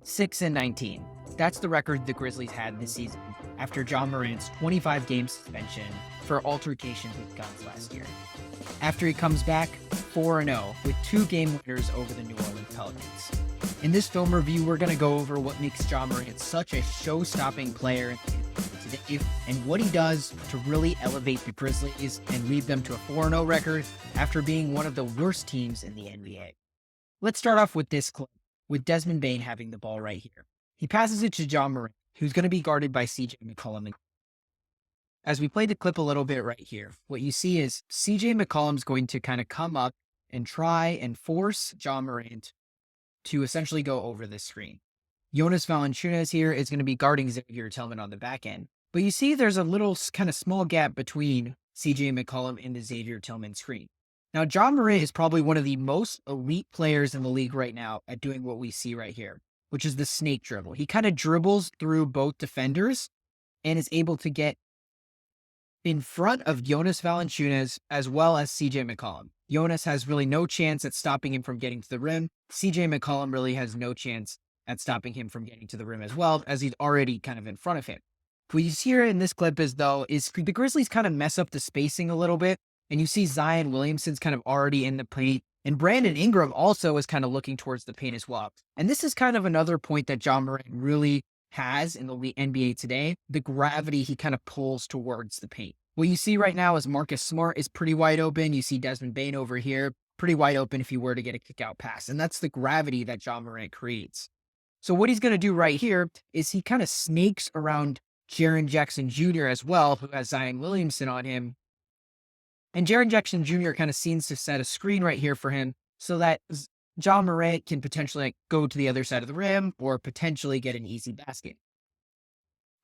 6-19. That's the record the Grizzlies had this season after Ja Morant's 25-game suspension for altercations with guns last year. After he comes back 4-0 with 2 game winners over the New Orleans Pelicans. In this film review, we're going to go over what makes Ja Morant such a show-stopping player today and what he does to really elevate the Grizzlies and lead them to a 4-0 record after being one of the worst teams in the NBA. Let's start off with this clip, with Desmond Bane having the ball right here. He passes it to Ja Morant, who's going to be guarded by CJ McCollum. As we play the clip a little bit right here, what you see is CJ McCollum's going to kind of come up and try and force Ja Morant to essentially go over this screen. Jonas Valanciunas here is going to be guarding Xavier Tillman on the back end. But you see there's a little kind of small gap between CJ McCollum and the Xavier Tillman screen. Now, Ja Morant is probably one of the most elite players in the league right now at doing what we see right here, which is the snake dribble. He kind of dribbles through both defenders and is able to get in front of Jonas Valanciunas as well as CJ McCollum. Jonas has really no chance at stopping him from getting to the rim. CJ McCollum really has no chance at stopping him from getting to the rim as well, as he's already kind of in front of him. What you see here in this clip is the Grizzlies kind of mess up the spacing a little bit, and you see Zion Williamson's kind of already in the paint, and Brandon Ingram also is kind of looking towards the paint as well. And this is kind of another point that Ja Morant really has in the NBA today, the gravity he kind of pulls towards the paint. What you see right now is Marcus Smart is pretty wide open. You see Desmond Bane over here, pretty wide open if he were to get a kick out pass. And that's the gravity that Ja Morant creates. So what he's going to do right here is he kind of snakes around Jaren Jackson Jr. as well, who has Zion Williamson on him. And Jaren Jackson Jr. kind of seems to set a screen right here for him so that Ja Morant can potentially go to the other side of the rim or potentially get an easy basket.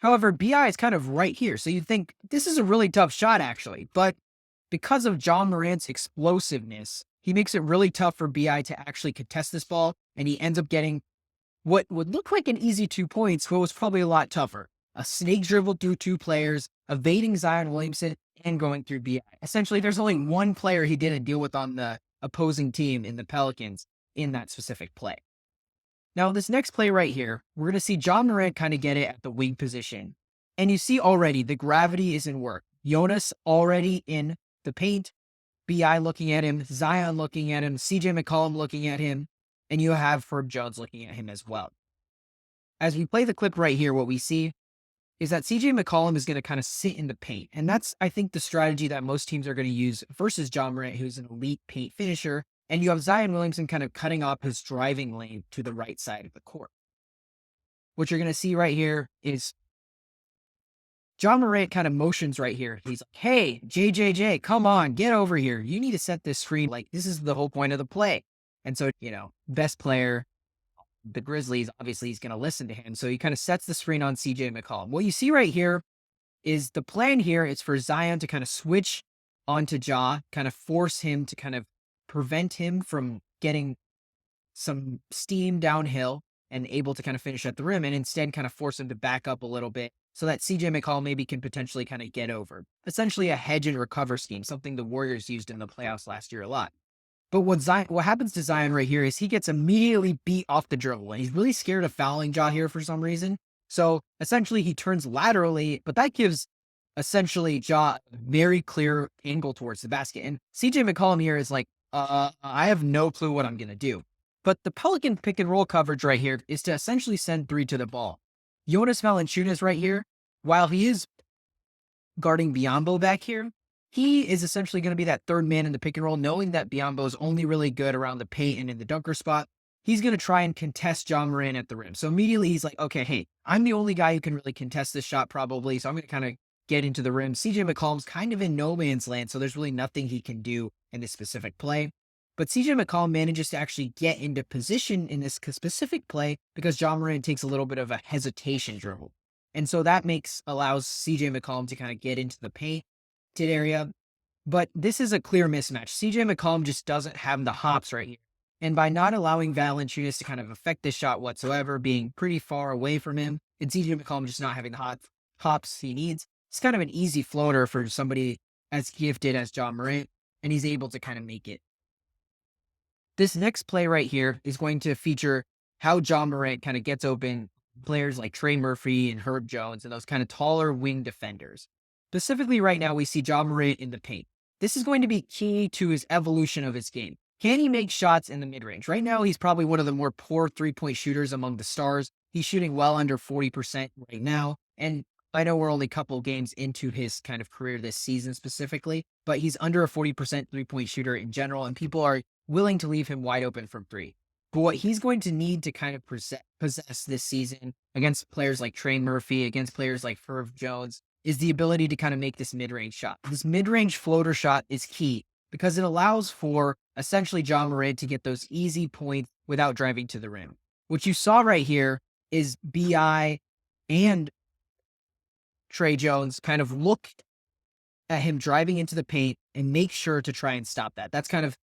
However, BI is kind of right here. So you'd think this is a really tough shot, actually. But because of Ja Morant's explosiveness, he makes it really tough for BI to actually contest this ball. And he ends up getting what would look like an easy 2 points, but was probably a lot tougher. A snake dribble through 2 players, evading Zion Williamson, and going through BI. Essentially, there's only one player he didn't deal with on the opposing team in the Pelicans in that specific play. Now, this next play right here, we're going to see Ja Morant kind of get it at the wing position. And you see already the gravity is in work. Jonas already in the paint, BI looking at him, Zion looking at him, CJ McCollum looking at him, and you have Herb Jones looking at him as well. As we play the clip right here, what we see is that CJ McCollum is going to kind of sit in the paint. And that's, I think, the strategy that most teams are going to use versus Ja Morant, who's an elite paint finisher. And you have Zion Williamson kind of cutting off his driving lane to the right side of the court. What you're going to see right here is Ja Morant kind of motions right here. He's like, hey, JJJ, come on, get over here. You need to set this screen. Like, this is the whole point of the play. And so, best player, the Grizzlies, obviously he's going to listen to him. So he kind of sets the screen on CJ McCollum. What you see right here is the plan here is for Zion to kind of switch onto Ja, kind of force him to kind of prevent him from getting some steam downhill and able to kind of finish at the rim, and instead kind of force him to back up a little bit so that CJ McCollum maybe can potentially kind of get over. Essentially a hedge and recover scheme, something the Warriors used in the playoffs last year a lot. But what happens to Zion right here is he gets immediately beat off the dribble, and he's really scared of fouling Ja here for some reason. So essentially he turns laterally, but that gives essentially Ja a very clear angle towards the basket. And CJ McCollum here is like, I have no clue what I'm going to do. But the Pelican pick and roll coverage right here is to essentially send 3 to the ball. Jonas Valanciunas right here, while he is guarding Biyombo back here, he is essentially going to be that third man in the pick and roll, knowing that Biyombo is only really good around the paint and in the dunker spot. He's going to try and contest Ja Morant at the rim. So immediately he's like, okay, hey, I'm the only guy who can really contest this shot probably. So I'm going to kind of get into the rim. CJ McCollum's kind of in no man's land, so there's really nothing he can do in this specific play. But CJ McCollum manages to actually get into position in this specific play because Ja Morant takes a little bit of a hesitation dribble. And so that allows CJ McCollum to kind of get into the painted area. But this is a clear mismatch. CJ McCollum just doesn't have the hops right here. And by not allowing Valanciunas to kind of affect this shot whatsoever, being pretty far away from him, and CJ McCollum just not having the hops he needs, it's kind of an easy floater for somebody as gifted as Ja Morant, and he's able to kind of make it. This next play right here is going to feature how Ja Morant kind of gets open players like Trey Murphy and Herb Jones and those kind of taller wing defenders. Specifically, right now, we see Ja Morant in the paint. This is going to be key to his evolution of his game. Can he make shots in the mid range? Right now, he's probably one of the more poor 3-point shooters among the stars. He's shooting well under 40% right now. And I know we're only a couple games into his kind of career this season specifically, but he's under a 40% 3-point shooter in general, and people are willing to leave him wide open from three. But what he's going to need to kind of possess this season against players like Trey Murphy, against players like Herb Jones, is the ability to kind of make this mid-range shot. This mid-range floater shot is key because it allows for essentially Ja Morant to get those easy points without driving to the rim. What you saw right here is BI and Trey Jones kind of look at him driving into the paint and make sure to try and stop that. That's kind of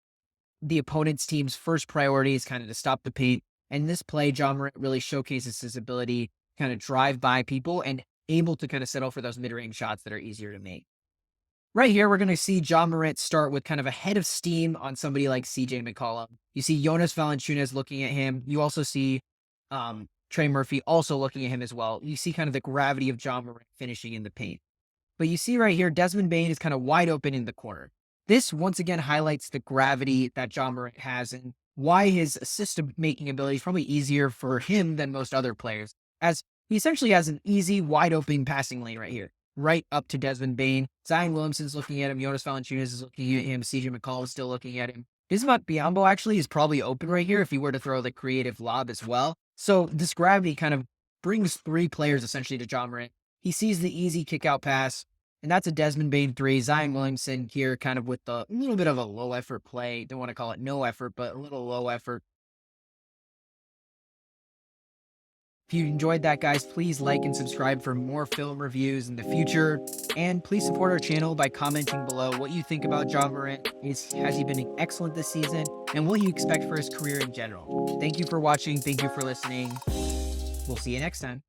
the opponent's team's first priority, is kind of to stop the paint. And this play, Ja Morant really showcases his ability to kind of drive by people and able to kind of settle for those mid-range shots that are easier to make. Right here, we're going to see Ja Morant start with kind of a head of steam on somebody like CJ McCollum. You see Jonas Valanciunas looking at him. You also see Trey Murphy also looking at him as well. You see kind of the gravity of Ja Morant finishing in the paint. But you see right here, Desmond Bane is kind of wide open in the corner. This once again highlights the gravity that Ja Morant has and why his assist-making ability is probably easier for him than most other players, as he essentially has an easy, wide-open passing lane right here, right up to Desmond Bane. Zion Williamson's looking at him. Jonas Valanciunas is looking at him. CJ McCollum is still looking at him. Bismack Biyombo actually is probably open right here if he were to throw the creative lob as well. So this gravity kind of brings three players essentially to Ja Morant. He sees the easy kick-out pass, and that's a Desmond Bane three. Zion Williamson here kind of with a little bit of a low effort play. Don't want to call it no effort, but a little low effort. If you enjoyed that, guys, please like and subscribe for more film reviews in the future. And please support our channel by commenting below what you think about Ja Morant. Has he been excellent this season? And what you expect for his career in general? Thank you for watching. Thank you for listening. We'll see you next time.